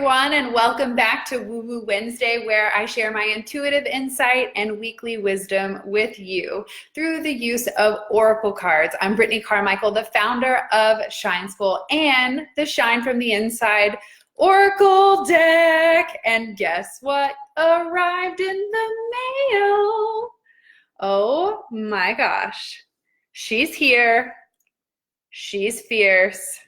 everyone, and welcome back to Woo Woo Wednesday, where I share my intuitive insight and weekly wisdom with you through the use of oracle cards. I'm Brit Carmichael, the founder of Shine School and the Shine from the Inside Oracle deck. And guess what arrived in the mail? Oh my gosh. She's here. She's fierce.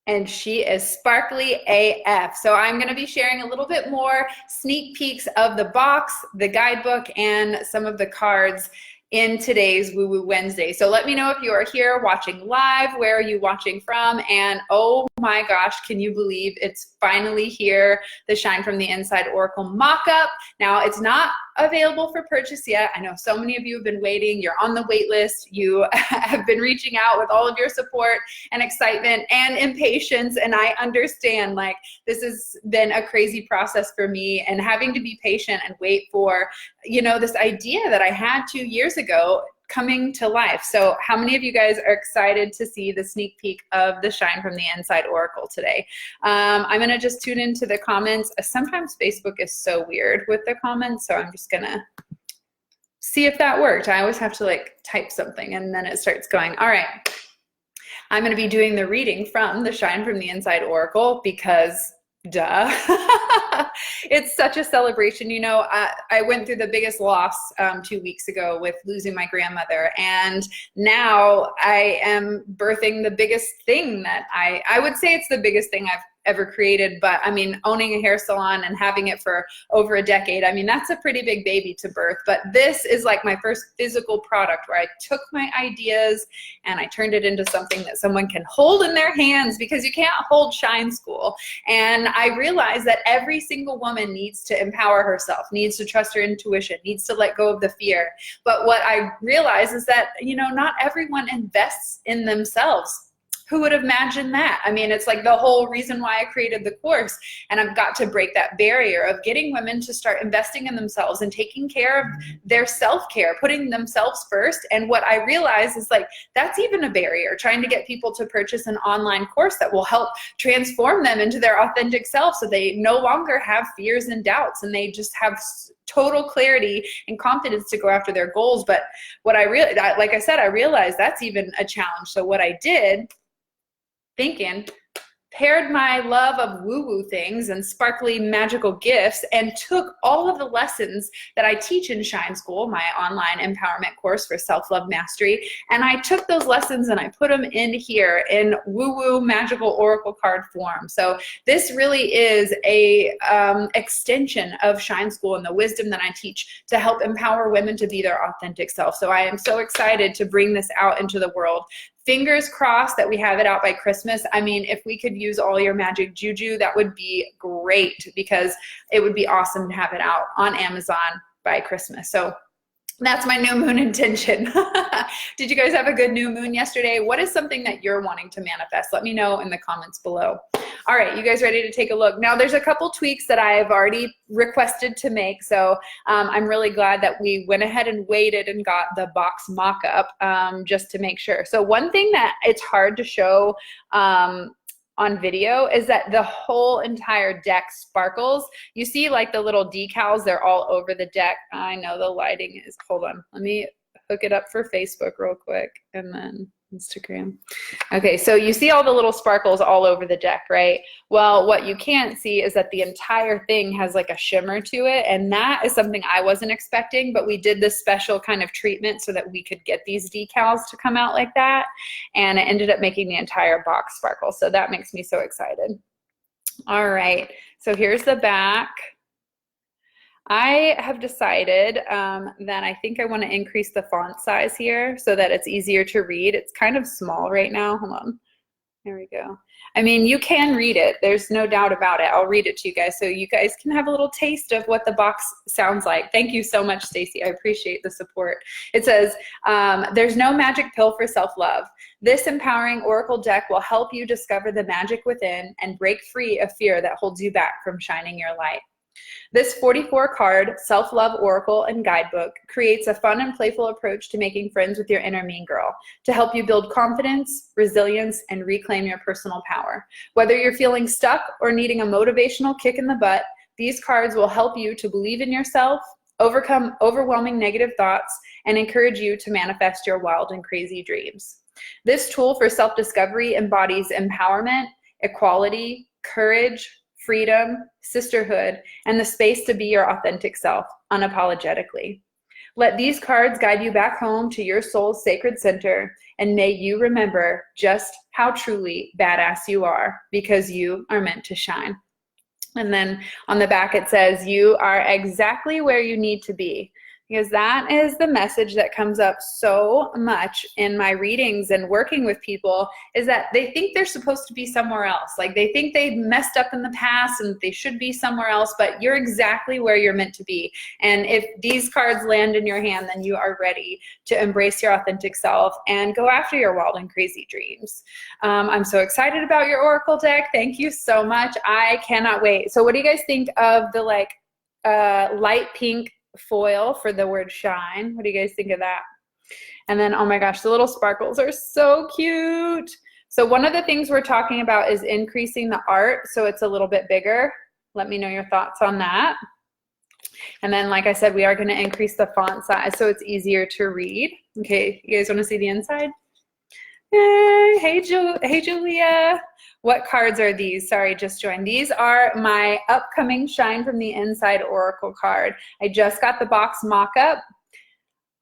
And she is sparkly AF. So I'm going to be sharing a little bit more sneak peeks of the box, the guidebook, and some of the cards in today's Woo Woo Wednesday. So let me know if you are here watching live, where are you watching from? And oh my gosh, can you believe it's finally here, the Shine from the Inside Oracle mock-up. Now, it's not available for purchase yet. I know so many of you have been waiting. You're on the wait list. You have been reaching out with all of your support and excitement and impatience. And I understand, like, this has been a crazy process for me, and having to be patient and wait for, you know, this idea that I had 2 years ago coming to life. So how many of you guys are excited to see the sneak peek of the Shine from the Inside Oracle today? I'm going to just tune into the comments. Sometimes Facebook is so weird with the comments, so I'm just going to see if that worked. I always have to like type something and then it starts going. All right. I'm going to be doing the reading from the Shine from the Inside Oracle because duh. It's such a celebration. You know, I went through the biggest loss 2 weeks ago with losing my grandmother, and now I am birthing the biggest thing that I would say it's the biggest thing I've ever created. But I mean, owning a hair salon and having it for over a decade, I mean, that's a pretty big baby to birth. But this is like my first physical product where I took my ideas and I turned it into something that someone can hold in their hands, because you can't hold Shine School. And I realized that every single woman needs to empower herself, needs to trust her intuition, needs to let go of the fear. But what I realized is that, you know, not everyone invests in themselves. Who would have imagined that? I mean, it's like the whole reason why I created the course. And I've got to break that barrier of getting women to start investing in themselves and taking care of their self-care, putting themselves first. And what I realize is, like, that's even a barrier, trying to get people to purchase an online course that will help transform them into their authentic self, so they no longer have fears and doubts, and they just have total clarity and confidence to go after their goals. But what I really, like I said, I realized that's even a challenge. So what I did, thinking, paired my love of woo-woo things and sparkly magical gifts and took all of the lessons that I teach in Shine School, my online empowerment course for self-love mastery, and I took those lessons and I put them in here in woo-woo magical oracle card form. So this really is a extension of Shine School and the wisdom that I teach to help empower women to be their authentic self. So I am so excited to bring this out into the world. Fingers crossed that we have it out by Christmas. I mean, if we could use all your magic juju, that would be great, because it would be awesome to have it out on Amazon by Christmas. So that's my new moon intention. Did you guys have a good new moon yesterday? What is something that you're wanting to manifest? Let me know in the comments below. All right, you guys ready to take a look? Now, there's a couple tweaks that I have already requested to make, so I'm really glad that we went ahead and waited and got the box mock-up just to make sure. So one thing that it's hard to show on video is that the whole entire deck sparkles. You see, like, the little decals, they're all over the deck. I know the lighting is, hold on, let me hook it up for Facebook real quick, and then Instagram. Okay, so you see all the little sparkles all over the deck, right? Well, what you can't see is that the entire thing has like a shimmer to it, and that is something I wasn't expecting, but we did this special kind of treatment so that we could get these decals to come out like that, and it ended up making the entire box sparkle. So that makes me so excited. All right, so here's the back. I have decided that I think I want to increase the font size here so that it's easier to read. It's kind of small right now. Hold on. There we go. I mean, you can read it. There's no doubt about it. I'll read it to you guys so you guys can have a little taste of what the box sounds like. Thank you so much, Stacy. I appreciate the support. It says, there's no magic pill for self-love. This empowering oracle deck will help you discover the magic within and break free of fear that holds you back from shining your light. This 44 card self-love oracle and guidebook creates a fun and playful approach to making friends with your inner mean girl to help you build confidence, resilience, and reclaim your personal power. Whether you're feeling stuck or needing a motivational kick in the butt, these cards will help you to believe in yourself, overcome overwhelming negative thoughts, and encourage you to manifest your wild and crazy dreams. This tool for self-discovery embodies empowerment, equality, courage, freedom, sisterhood, and the space to be your authentic self unapologetically. Let these cards guide you back home to your soul's sacred center, and may you remember just how truly badass you are, because you are meant to shine. And then on the back it says, you are exactly where you need to be. Because that is the message that comes up so much in my readings and working with people, is that they think they're supposed to be somewhere else. Like they think they messed up in the past and they should be somewhere else, but you're exactly where you're meant to be. And if these cards land in your hand, then you are ready to embrace your authentic self and go after your wild and crazy dreams. I'm so excited about your Oracle deck. Thank you so much. I cannot wait. So what do you guys think of the light pink foil for the word shine? What do you guys think of that? And then, oh my gosh, the little sparkles are so cute. So one of the things we're talking about is increasing the art so it's a little bit bigger. Let me know your thoughts on that. And then, like I said, we are going to increase the font size so it's easier to read. Okay, you guys want to see the inside? Yay. Hey, Julia. What cards are these? Sorry, just joined. These are my upcoming Shine from the Inside Oracle card. I just got the box mock-up.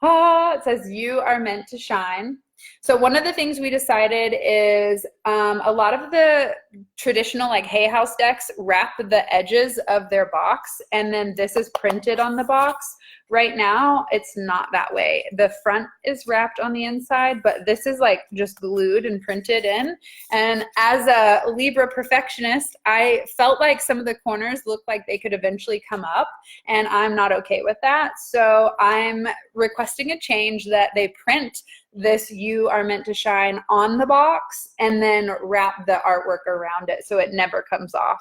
Oh, it says you are meant to shine. So one of the things we decided is a lot of the traditional like Hay House decks wrap the edges of their box, and then this is printed on the box. Right now, it's not that way. The front is wrapped on the inside, but this is like just glued and printed in. And as a Libra perfectionist, I felt like some of the corners looked like they could eventually come up, and I'm not okay with that. So I'm requesting a change that they print this you are meant to shine on the box and then wrap the artwork around it so it never comes off.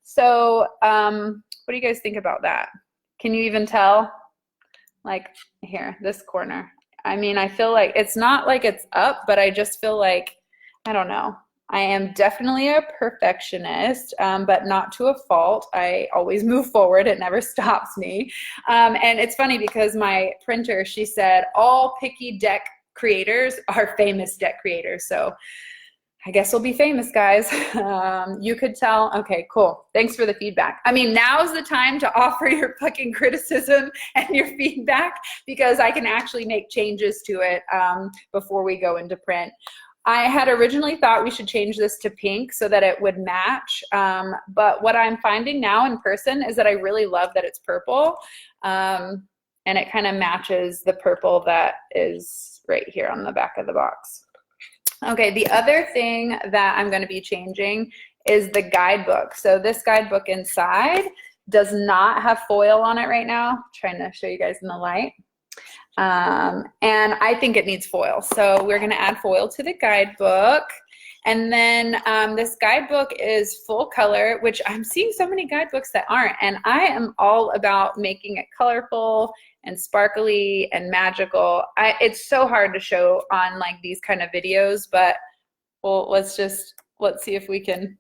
So what do you guys think about that? Can you even tell? Like here, this corner. I mean, I feel like it's not like it's up, but I just feel like, I don't know. I am definitely a perfectionist, but not to a fault. I always move forward. It never stops me. And it's funny because my printer, she said, all picky deck creators are famous deck creators. So I guess we'll be famous, guys. You could tell. Okay, cool. Thanks for the feedback. I mean, now's the time to offer your fucking criticism and your feedback, because I can actually make changes to it before we go into print. I had originally thought we should change this to pink so that it would match. But what I'm finding now in person is that I really love that it's purple. And it kind of matches the purple that is right here on the back of the box. Okay, the other thing that I'm going to be changing is the guidebook. So this guidebook inside does not have foil on it right now. I'm trying to show you guys in the light. And I think it needs foil. So we're going to add foil to the guidebook. And then this guidebook is full color, which I'm seeing so many guidebooks that aren't. And I am all about making it colorful and sparkly and magical. It's so hard to show on like these kind of videos, but well, let's see if we can,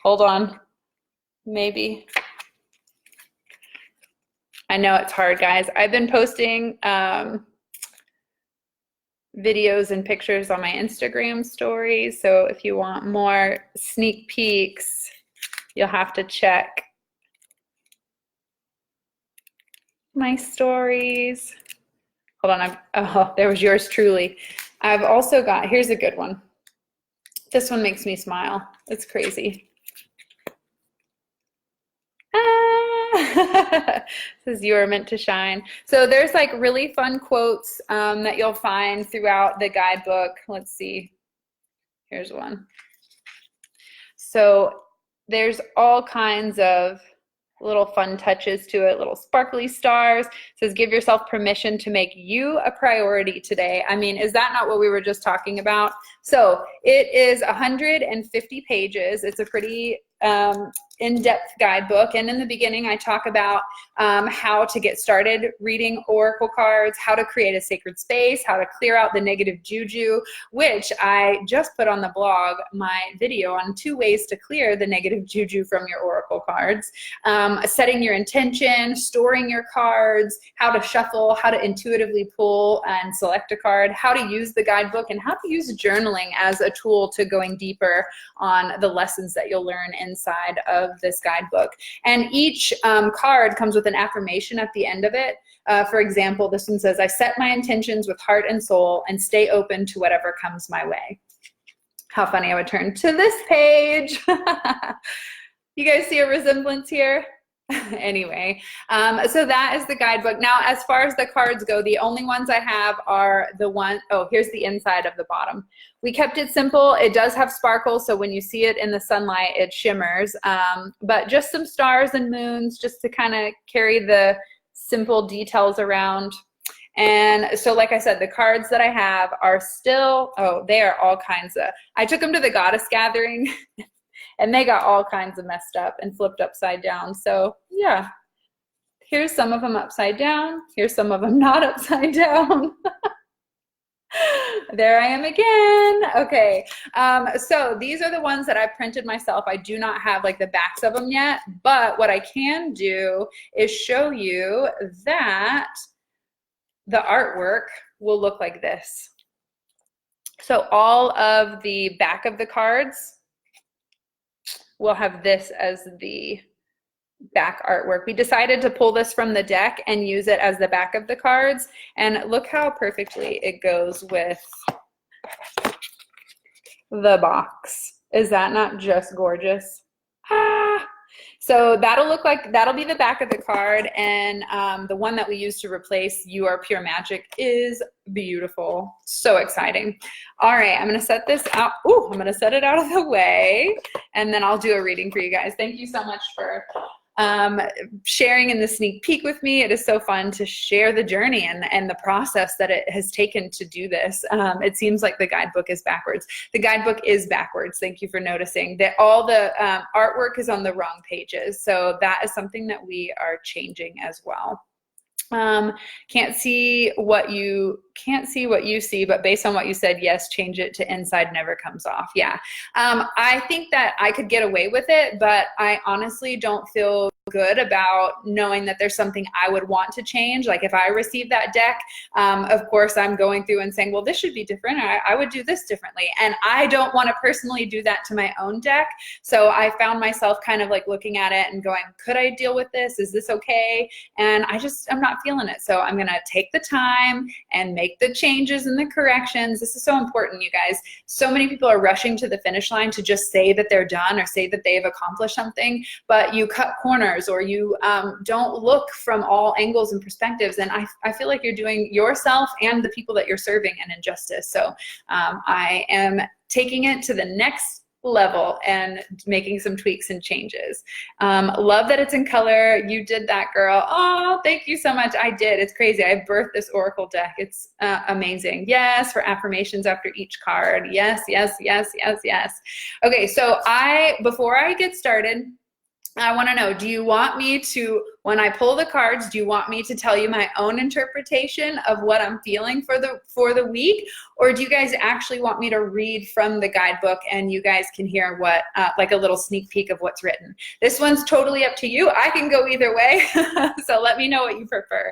hold on, maybe. I know it's hard, guys. I've been posting videos and pictures on my Instagram stories. So if you want more sneak peeks, you'll have to check my stories. Hold on, oh, there was yours truly. I've also got, here's a good one. This one makes me smile. It's crazy. It says you are meant to shine. So there's like really fun quotes that you'll find throughout the guidebook. Let's see. Here's one. So there's all kinds of little fun touches to it, little sparkly stars. It says, give yourself permission to make you a priority today. I mean, is that not what we were just talking about? So it is 150 pages. It's a pretty in-depth guidebook. And in the beginning, I talk about how to get started reading oracle cards, how to create a sacred space, how to clear out the negative juju, which I just put on the blog, my video on 2 ways to clear the negative juju from your oracle cards, setting your intention, storing your cards, how to shuffle, how to intuitively pull and select a card, how to use the guidebook, and how to use journaling as a tool to going deeper on the lessons that you'll learn inside of this guidebook. And each card comes with an affirmation at the end of it. For example, this one says, I set my intentions with heart and soul and stay open to whatever comes my way. How funny, I would turn to this page. You guys see a resemblance here? Anyway, so that is the guidebook. Now, as far as the cards go, the only ones I have are the one, oh, here's the inside of the bottom. We kept it simple. It does have sparkle, so when you see it in the sunlight, it shimmers. But just some stars and moons just to kind of carry the simple details around. And so, like I said, the cards that I have are still, oh, they are all kinds of, I took them to the goddess gathering and they got all kinds of messed up and flipped upside down. So yeah, here's some of them upside down. Here's some of them not upside down. There I am again. Okay, so these are the ones that I printed myself. I do not have like the backs of them yet, but what I can do is show you that the artwork will look like this. So all of the back of the cards will have this as the back artwork. We decided to pull this from the deck and use it as the back of the cards, and look how perfectly it goes with the box. Is that not just gorgeous? Ah! So that'll look like, that'll be the back of the card, and the one that we use to replace You Are Pure Magic is beautiful. So exciting. All right, I'm gonna set this out. Ooh, I'm gonna set it out of the way, and then I'll do a reading for you guys. Thank you so much for sharing in the sneak peek with me. It is so fun to share the journey and the process that it has taken to do this. It seems like the guidebook is backwards. The guidebook is backwards. Thank you for noticing that all the artwork is on the wrong pages. So that is something that we are changing as well. Can't see what you see, but based on what you said, yes, change it to inside never comes off. Yeah. I think that I could get away with it, but I honestly don't feel good about knowing that there's something I would want to change. Like if I receive that deck, of course I'm going through and saying, well, this should be different. I would do this differently. And I don't want to personally do that to my own deck. So I found myself kind of like looking at it and going, could I deal with this? Is this okay? And I'm not feeling it. So I'm going to take the time and make the changes and the corrections. This is so important, you guys. So many people are rushing to the finish line to just say that they're done or say that they've accomplished something, but you cut corners or you don't look from all angles and perspectives. And I feel like you're doing yourself and the people that you're serving an injustice. So I am taking it to the next level and making some tweaks and changes. Love that it's in color. You did that, girl. Oh, thank you so much. I did. It's crazy. I birthed this oracle deck. It's amazing. Yes, for affirmations after each card. Yes, yes, yes, yes, yes. Okay, so before I get started, I want to know, do you want me to, when I pull the cards, do you want me to tell you my own interpretation of what I'm feeling for the week? Or do you guys actually want me to read from the guidebook and you guys can hear what, like a little sneak peek of what's written? This one's totally up to you. I can go either way. So let me know what you prefer.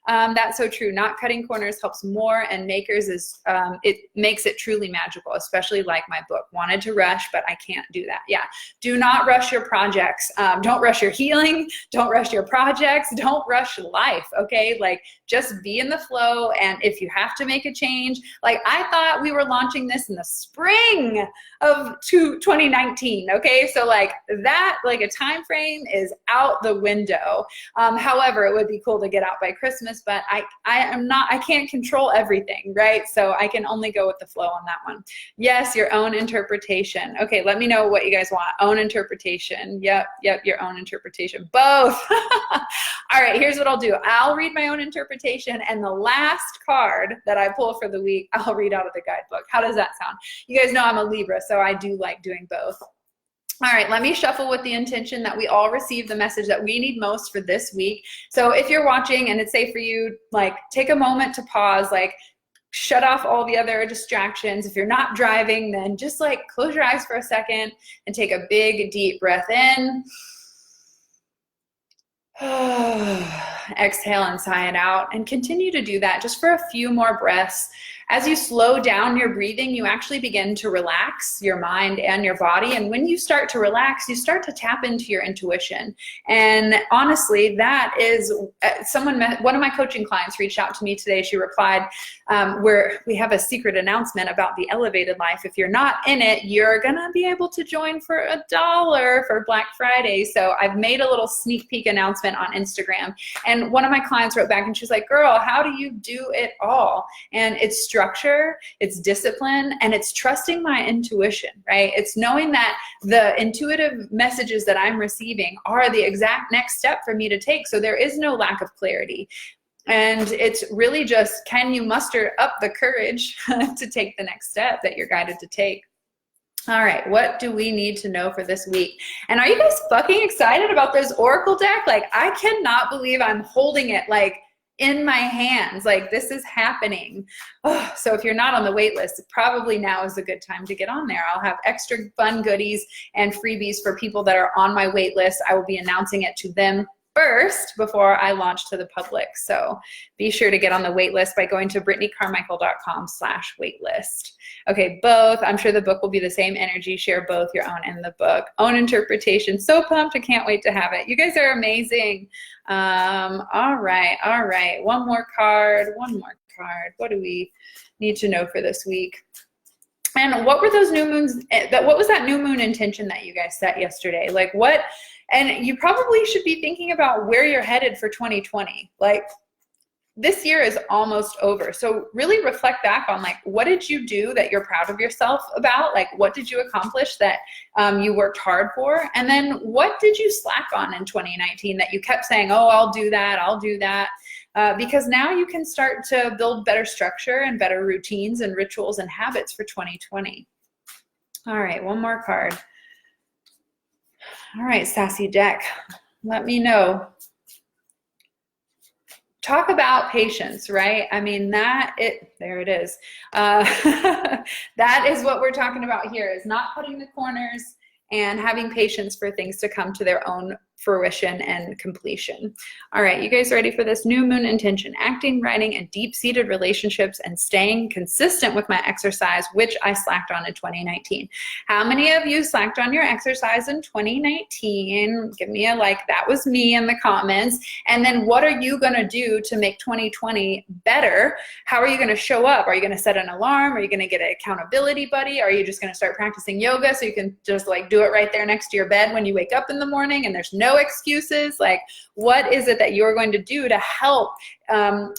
That's so true. Not cutting corners helps more, and makers is, it makes it truly magical, especially like my book. Wanted to rush, but I can't do that. Yeah. Do not rush your projects. Don't rush your healing. Don't rush your projects. Don't rush life. Okay. Like just be in the flow. And if you have to make a change, like I thought we were launching this in the spring of 2019. Okay. So like that, like a time frame is out the window. However, it would be cool to get out by Christmas, but I can't control everything, right? So I can only go with the flow on that one. Yes, your own interpretation. Okay, let me know what you guys want. Own interpretation. Yep, your own interpretation. Both. All right, here's what I'll do. I'll read my own interpretation, and the last card that I pull for the week, I'll read out of the guidebook. How does that sound? You guys know I'm a Libra, so I do like doing both. All right, let me shuffle with the intention that we all receive the message that we need most for this week. So if you're watching and it's safe for you, like take a moment to pause, like shut off all the other distractions. If you're not driving, then just like close your eyes for a second and take a big, deep breath in. Exhale and sigh it out, and continue to do that just for a few more breaths. As you slow down your breathing, you actually begin to relax your mind and your body. And when you start to relax, you start to tap into your intuition. And honestly, that is one of my coaching clients reached out to me today. She replied, where we have a secret announcement about the elevated life. If you're not in it, you're going to be able to join for $1 for Black Friday. So I've made a little sneak peek announcement on Instagram. And one of my clients wrote back and she was like, girl, how do you do it all? And it's structure, it's discipline, and it's trusting my intuition, right? It's knowing that the intuitive messages that I'm receiving are the exact next step for me to take. So there is no lack of clarity. And it's really just, can you muster up the courage to take the next step that you're guided to take? All right, what do we need to know for this week? And are you guys fucking excited about this Oracle deck? Like, I cannot believe I'm holding it like in my hands. Like, this is happening. Oh, so if you're not on the wait list, probably now is a good time to get on there. I'll have extra fun goodies and freebies for people that are on my wait list. I will be announcing it to them first before I launch to the public. So be sure to get on the wait list by going to BritneyCarmichael.com/waitlist. Okay, both. I'm sure the book will be the same energy. Share both your own and the book. Own interpretation. So pumped. I can't wait to have it. You guys are amazing. All right. One more card. What do we need to know for this week? And what were those new moons? What was that new moon intention that you guys set yesterday? Like what? And you probably should be thinking about where you're headed for 2020. Like, this year is almost over. So really reflect back on, like, what did you do that you're proud of yourself about? Like, what did you accomplish that you worked hard for? And then what did you slack on in 2019 that you kept saying, oh, I'll do that. Because now you can start to build better structure and better routines and rituals and habits for 2020. All right, one more card. All right, sassy deck, let me know. Talk about patience, right? I mean, there it is. That is what we're talking about here, is not cutting the corners and having patience for things to come to their own fruition and completion. All right, you guys ready for this new moon intention? Acting, writing, and deep-seated relationships, and staying consistent with my exercise, which I slacked on in 2019. How many of you slacked on your exercise in 2019? Give me a like, that was me, in the comments. And then what are you gonna do to make 2020 better? How are you gonna show up? Are you gonna set an alarm? Are you gonna get an accountability buddy? Are you just gonna start practicing yoga so you can just like do it right there next to your bed when you wake up in the morning and there's no excuses? Like, what is it that you're going to do to help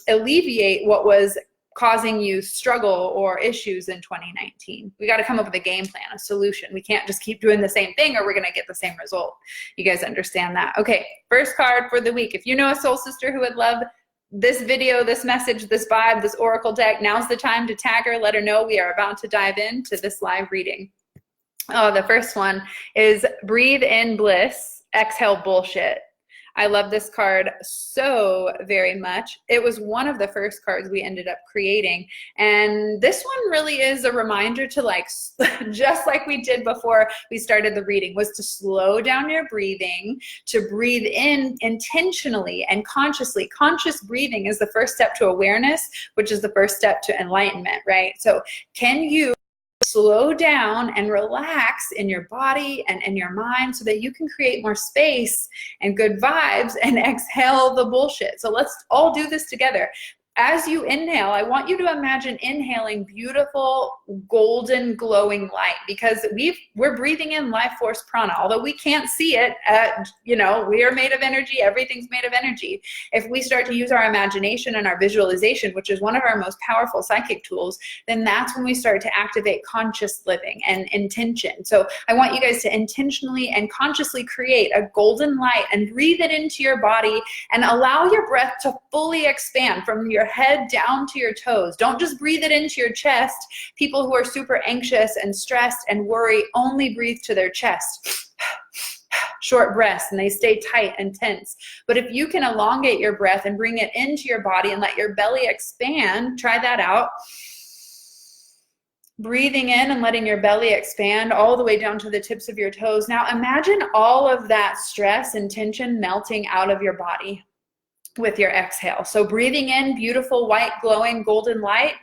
alleviate what was causing you struggle or issues in 2019? We got to come up with a game plan, a solution. We can't just keep doing the same thing or we're going to get the same result. You guys understand that? Okay, first card for the week. If you know a soul sister who would love this video, this message, this vibe, this oracle deck, now's the time to tag her, let her know we are about to dive into this live reading. Oh, the first one is breathe in bliss, exhale bullshit. I love this card so very much. It was one of the first cards we ended up creating. And this one really is a reminder to, like, just like we did before we started the reading, was to slow down your breathing, to breathe in intentionally and consciously. Conscious breathing is the first step to awareness, which is the first step to enlightenment, right? So can you slow down and relax in your body and in your mind so that you can create more space and good vibes and exhale the bullshit? So let's all do this together. As you inhale, I want you to imagine inhaling beautiful, golden, glowing light, because we're breathing in life force prana. Although we can't see it, we are made of energy. Everything's made of energy. If we start to use our imagination and our visualization, which is one of our most powerful psychic tools, then that's when we start to activate conscious living and intention. So I want you guys to intentionally and consciously create a golden light and breathe it into your body and allow your breath to fully expand from your your head down to your toes. Don't just breathe it into your chest. People who are super anxious and stressed and worry only breathe to their chest. Short breaths, and they stay tight and tense. But if you can elongate your breath and bring it into your body and let your belly expand, try that out. Breathing in and letting your belly expand all the way down to the tips of your toes. Now imagine all of that stress and tension melting out of your body with your exhale. So breathing in, beautiful, white, glowing, golden light.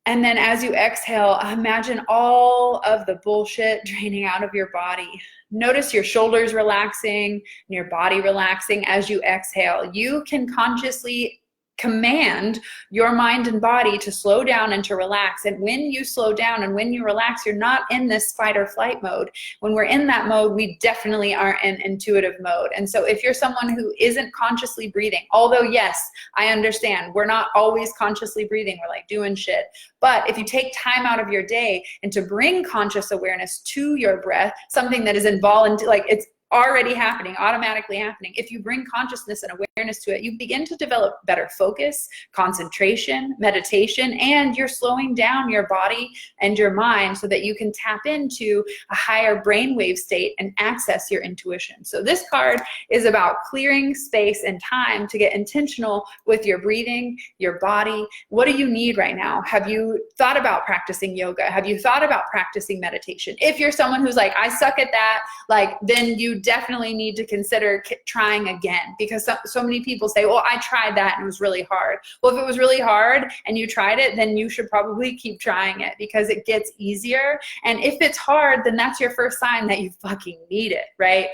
And then as you exhale, imagine all of the bullshit draining out of your body. Notice your shoulders relaxing and your body relaxing as you exhale. You can consciously command your mind and body to slow down and to relax. And when you slow down and when you relax, you're not in this fight or flight mode. When we're in that mode, we definitely aren't in intuitive mode. And so if you're someone who isn't consciously breathing, although yes, I understand, we're not always consciously breathing, we're like doing shit. But if you take time out of your day and to bring conscious awareness to your breath, something that is involuntary, like it's already happening, automatically happening. If you bring consciousness and awareness to it, you begin to develop better focus, concentration, meditation, and you're slowing down your body and your mind so that you can tap into a higher brainwave state and access your intuition. So this card is about clearing space and time to get intentional with your breathing, your body. What do you need right now? Have you thought about practicing yoga? Have you thought about practicing meditation? If you're someone who's like, I suck at that, like, then you definitely need to consider trying again, because so many people say, well, I tried that and it was really hard. Well, if it was really hard and you tried it, then you should probably keep trying it because it gets easier. And if it's hard, then that's your first sign that you fucking need it, right?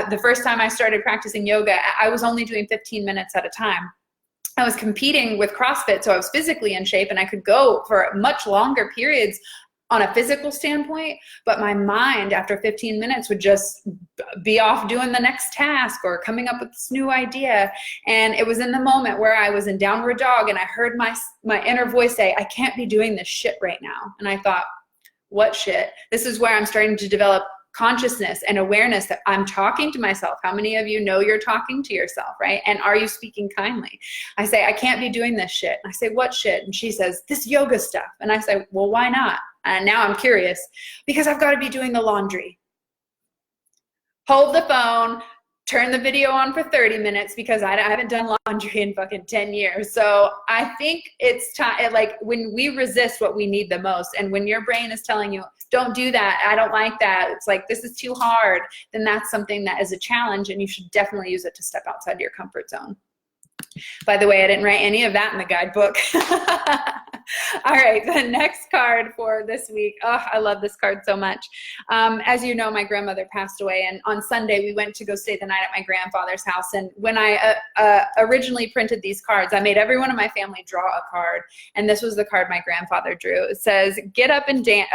The first time I started practicing yoga, I was only doing 15 minutes at a time. I was competing with CrossFit, so I was physically in shape and I could go for much longer periods on a physical standpoint, but my mind after 15 minutes would just be off doing the next task or coming up with this new idea. And it was in the moment where I was in downward dog and I heard my inner voice say, I can't be doing this shit right now. And I thought, what shit? This is where I'm starting to develop consciousness and awareness that I'm talking to myself. How many of you know you're talking to yourself, right? And are you speaking kindly? I say, I can't be doing this shit. I say, what shit? And she says, this yoga stuff. And I say, well, why not? And now I'm curious because I've got to be doing the laundry. Hold the phone, turn the video on for 30 minutes because I haven't done laundry in fucking 10 years. So I think it's time, like when we resist what we need the most, and when your brain is telling you, don't do that, I don't like that, it's like, this is too hard, then that's something that is a challenge and you should definitely use it to step outside your comfort zone. By the way, I didn't write any of that in the guidebook. All right, the next card for this week. Oh, I love this card so much. As you know, my grandmother passed away, and on Sunday we went to go stay the night at my grandfather's house. And when I originally printed these cards, I made everyone in my family draw a card, and this was the card my grandfather drew. It says, "Get up and dance."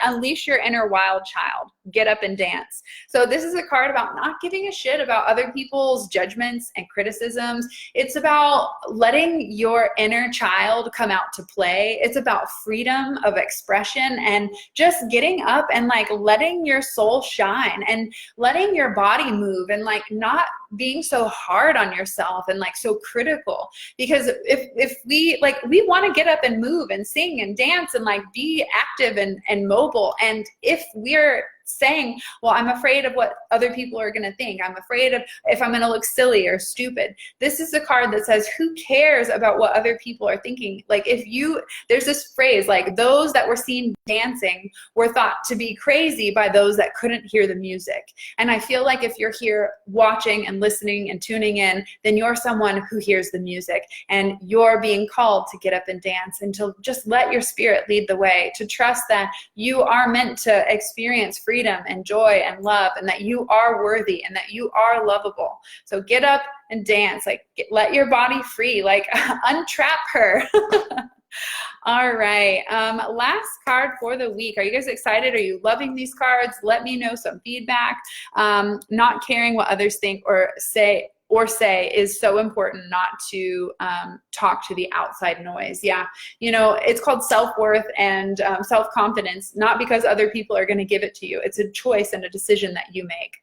Unleash your inner wild child. Get up and dance. So this is a card about not giving a shit about other people's judgments and criticisms. It's about letting your inner child come out to play. It's about freedom of expression and just getting up and like letting your soul shine and letting your body move and like not being so hard on yourself and like so critical. Because if we want to get up and move and sing and dance and like be active and mobile, and if we're saying, well, I'm afraid of what other people are going to think, I'm afraid of if I'm going to look silly or stupid, this is a card that says, who cares about what other people are thinking? Like there's this phrase, like, those that were seen dancing were thought to be crazy by those that couldn't hear the music. And I feel like if you're here watching and listening and tuning in, then you're someone who hears the music, and you're being called to get up and dance and to just let your spirit lead the way, to trust that you are meant to experience freedom and joy and love, and that you are worthy and that you are lovable. So get up and dance, like let your body free, like untrap her. All right, last card for the week. Are you guys excited? Are you loving these cards? Let me know some feedback. Not caring what others think or say is so important, not to talk to the outside noise. Yeah, you know, it's called self-worth and self-confidence, not because other people are going to give it to you. It's a choice and a decision that you make.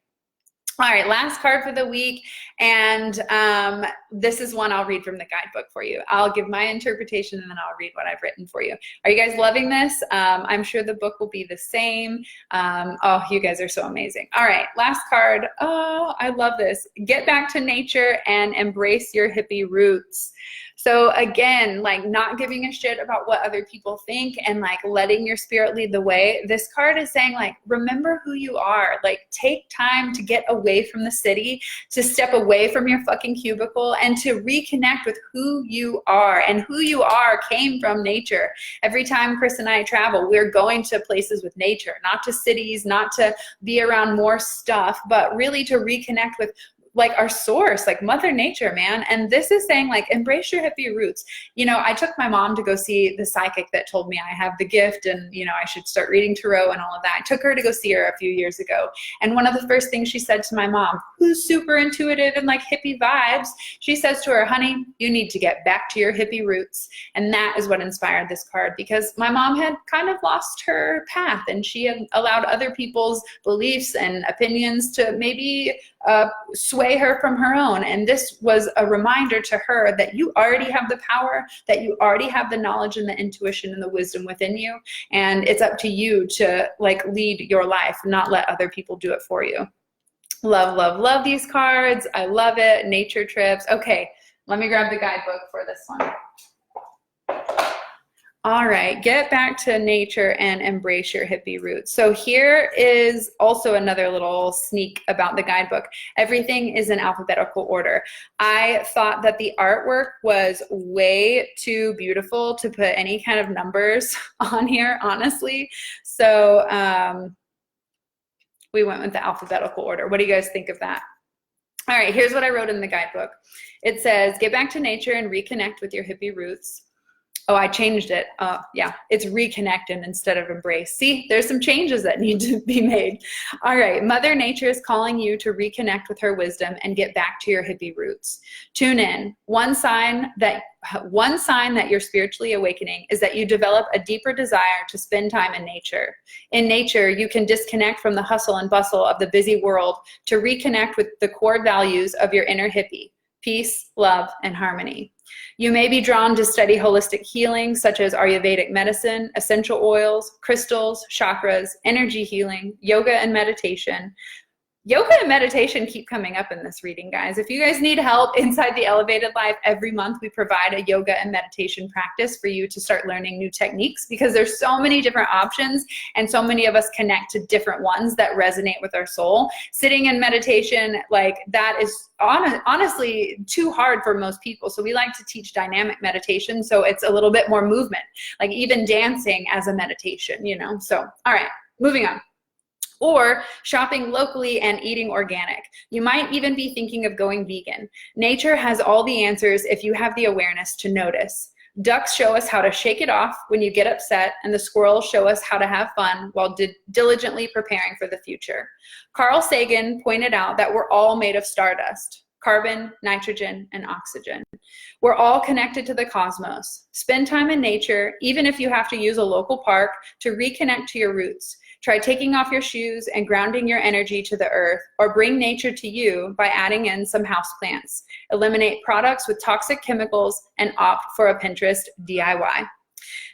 All right, last card for the week, and this is one I'll read from the guidebook for you. I'll give my interpretation and then I'll read what I've written for you. Are you guys loving this? I'm sure the book will be the same. Oh, you guys are so amazing. All right, last card. Oh, I love this. Get back to nature and embrace your hippie roots. So again, like not giving a shit about what other people think and like letting your spirit lead the way. This card is saying like, remember who you are. Like take time to get away from the city, to step away from your fucking cubicle and to reconnect with who you are. And who you are came from nature. Every time Chris and I travel, we're going to places with nature, not to cities, not to be around more stuff, but really to reconnect with like our source, like Mother Nature, man. And this is saying like, embrace your hippie roots. You know, I took my mom to go see the psychic that told me I have the gift and, you know, I should start reading tarot and all of that. I took her to go see her a few years ago. And one of the first things she said to my mom, who's super intuitive and like hippie vibes, she says to her, honey, you need to get back to your hippie roots. And that is what inspired this card, because my mom had kind of lost her path and she had allowed other people's beliefs and opinions to maybe sway her from her own. And this was a reminder to her that you already have the power, that you already have the knowledge and the intuition and the wisdom within you. And it's up to you to like lead your life, not let other people do it for you. Love, love, love these cards. I love it. Nature trips. Okay, let me grab the guidebook for this one. All right, get back to nature and embrace your hippie roots. So here is also another little sneak about the guidebook. Everything is in alphabetical order. I thought that the artwork was way too beautiful to put any kind of numbers on here, honestly. So we went with the alphabetical order. What do you guys think of that? All right, here's what I wrote in the guidebook. It says, get back to nature and reconnect with your hippie roots. Oh, I changed it. Yeah, it's reconnecting instead of embrace. See, there's some changes that need to be made. All right, Mother Nature is calling you to reconnect with her wisdom and get back to your hippie roots. Tune in. One sign that you're spiritually awakening is that you develop a deeper desire to spend time in nature. In nature, you can disconnect from the hustle and bustle of the busy world to reconnect with the core values of your inner hippie: peace, love, and harmony. You may be drawn to study holistic healing, such as Ayurvedic medicine, essential oils, crystals, chakras, energy healing, yoga and meditation. Yoga and meditation keep coming up in this reading, guys. If you guys need help inside the Elevated Life, every month we provide a yoga and meditation practice for you to start learning new techniques, because there's so many different options and so many of us connect to different ones that resonate with our soul. Sitting in meditation, like that is honestly too hard for most people. So we like to teach dynamic meditation, so it's a little bit more movement, like even dancing as a meditation, you know? So, all right, moving on. Or shopping locally and eating organic. You might even be thinking of going vegan. Nature has all the answers if you have the awareness to notice. Ducks show us how to shake it off when you get upset, and the squirrels show us how to have fun while diligently preparing for the future. Carl Sagan pointed out that we're all made of stardust: carbon, nitrogen, and oxygen. We're all connected to the cosmos. Spend time in nature, even if you have to use a local park, to reconnect to your roots. Try taking off your shoes and grounding your energy to the earth, or bring nature to you by adding in some houseplants. Eliminate products with toxic chemicals and opt for a Pinterest DIY.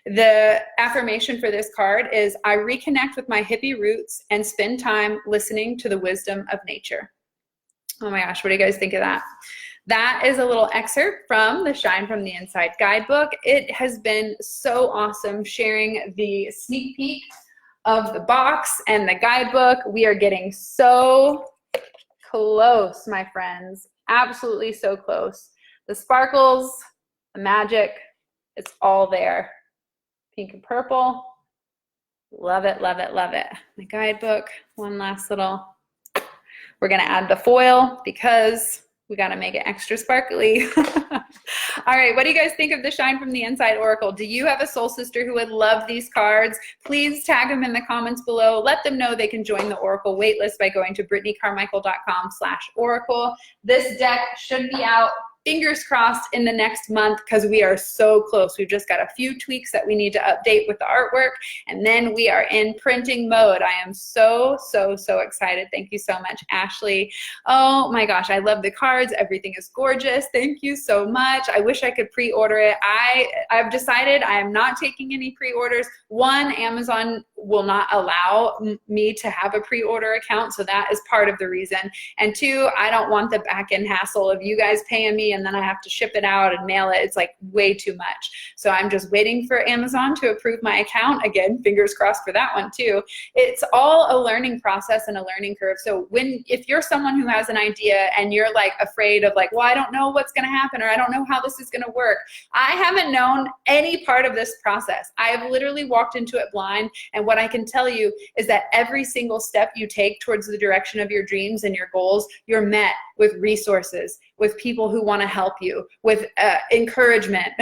The affirmation for this card is, I reconnect with my hippie roots and spend time listening to the wisdom of nature. Oh my gosh, what do you guys think of that? That is a little excerpt from the Shine from the Inside guidebook. It has been so awesome sharing the sneak peek of the box and the guidebook. We are getting so close, my friends. Absolutely so close. The sparkles, the magic, it's all there. Pink and purple. Love it, love it, love it. The guidebook, one last little. We're gonna add the foil because we gotta make it extra sparkly. All right, what do you guys think of the Shine from the Inside Oracle? Do you have a soul sister who would love these cards? Please tag them in the comments below. Let them know they can join the Oracle waitlist by going to BritneyCarmichael.com/oracle. This deck should be out fingers crossed in the next month, because we are so close. We've just got a few tweaks that we need to update with the artwork, and then we are in printing mode. I am so excited. Thank you so much, Ashley. Oh my gosh, I love the cards. Everything is gorgeous. Thank you so much. I wish I could pre-order it. I've decided I am not taking any pre-orders. One, Amazon will not allow me to have a pre-order account, so that is part of the reason. And two, I don't want the back-end hassle of you guys paying me and then I have to ship it out and mail it. It's like way too much. So I'm just waiting for Amazon to approve my account. Again, fingers crossed for that one too. It's all a learning process and a learning curve. So if you're someone who has an idea and you're like afraid of like, well, I don't know what's gonna happen, or I don't know how this is gonna work. I haven't known any part of this process. I have literally walked into it blind, and what I can tell you is that every single step you take towards the direction of your dreams and your goals, you're met with resources, with people who want to help you, with encouragement,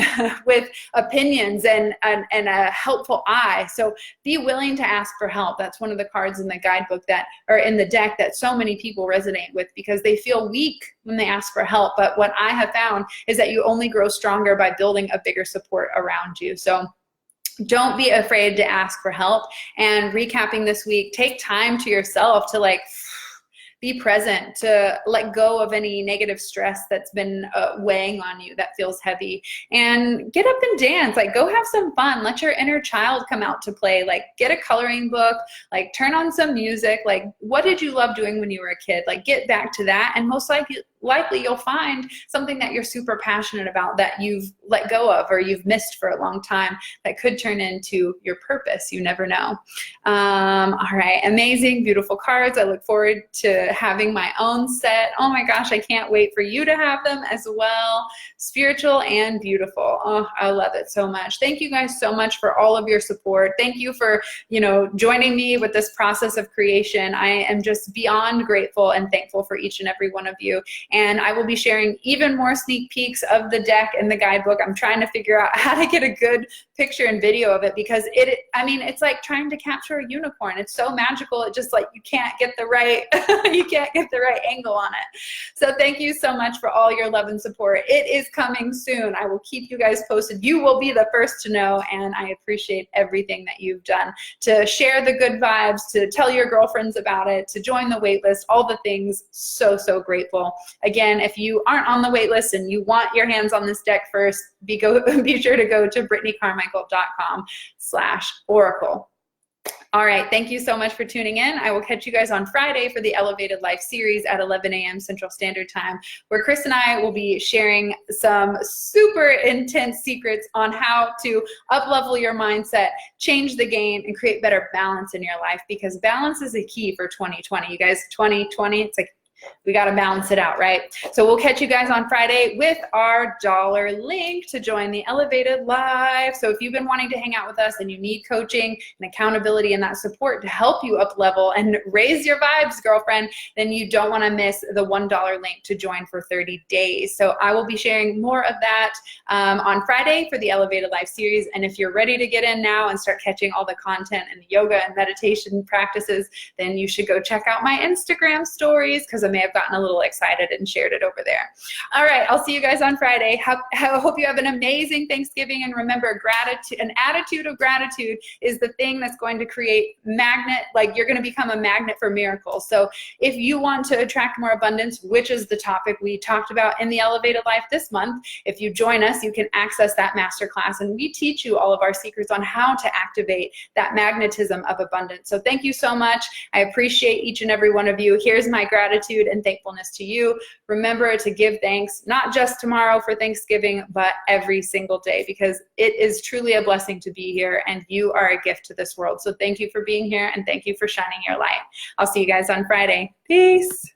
with opinions and a helpful eye. So be willing to ask for help. That's one of the cards in the guidebook or in the deck that so many people resonate with, because they feel weak when they ask for help. But what I have found is that you only grow stronger by building a bigger support around you. So don't be afraid to ask for help. And recapping this week, take time to yourself to like be present, to let go of any negative stress that's been weighing on you that feels heavy, and get up and dance. Like, go have some fun. Let your inner child come out to play. Like, get a coloring book, like turn on some music. Like, what did you love doing when you were a kid? Like, get back to that, and most likely you'll find something that you're super passionate about that you've let go of or you've missed for a long time that could turn into your purpose. You never know. All right, amazing, beautiful cards. I look forward to having my own set. Oh my gosh, I can't wait for you to have them as well. Spiritual and beautiful. Oh, I love it so much. Thank you guys so much for all of your support. Thank you for, joining me with this process of creation. I am just beyond grateful and thankful for each and every one of you. And I will be sharing even more sneak peeks of the deck and the guidebook. I'm trying to figure out how to get a good picture and video of it, because it's like trying to capture a unicorn. It's so magical. It just like, you can't get the right, angle on it. So thank you so much for all your love and support. It is coming soon. I will keep you guys posted. You will be the first to know. And I appreciate everything that you've done to share the good vibes, to tell your girlfriends about it, to join the waitlist, all the things. So grateful. Again, if you aren't on the wait list and you want your hands on this deck first, be sure to go to BritneyCarmichael.com/oracle. All right, thank you so much for tuning in. I will catch you guys on Friday for the Elevated Life series at 11 a.m. Central Standard Time, where Chris and I will be sharing some super intense secrets on how to up-level your mindset, change the game, and create better balance in your life, because balance is a key for 2020. You guys, 2020, it's like, we got to balance it out, right? So we'll catch you guys on Friday with our dollar link to join the Elevated Life. So if you've been wanting to hang out with us and you need coaching and accountability and that support to help you up level and raise your vibes, girlfriend, then you don't want to miss the $1 link to join for 30 days. So I will be sharing more of that on Friday for the Elevated Life series. And if you're ready to get in now and start catching all the content and the yoga and meditation practices, then you should go check out my Instagram stories, because I may have gotten a little excited and shared it over there. All right, I'll see you guys on Friday. I hope you have an amazing Thanksgiving, and remember, gratitude, an attitude of gratitude is the thing that's going to create you're going to become a magnet for miracles. So if you want to attract more abundance, which is the topic we talked about in the Elevated Life this month, if you join us, you can access that masterclass, and we teach you all of our secrets on how to activate that magnetism of abundance. So thank you so much. I appreciate each and every one of you. Here's my gratitude and thankfulness to you. Remember to give thanks, not just tomorrow for Thanksgiving, but every single day, because it is truly a blessing to be here, and you are a gift to this world. So thank you for being here, and thank you for shining your light. I'll see you guys on Friday. Peace.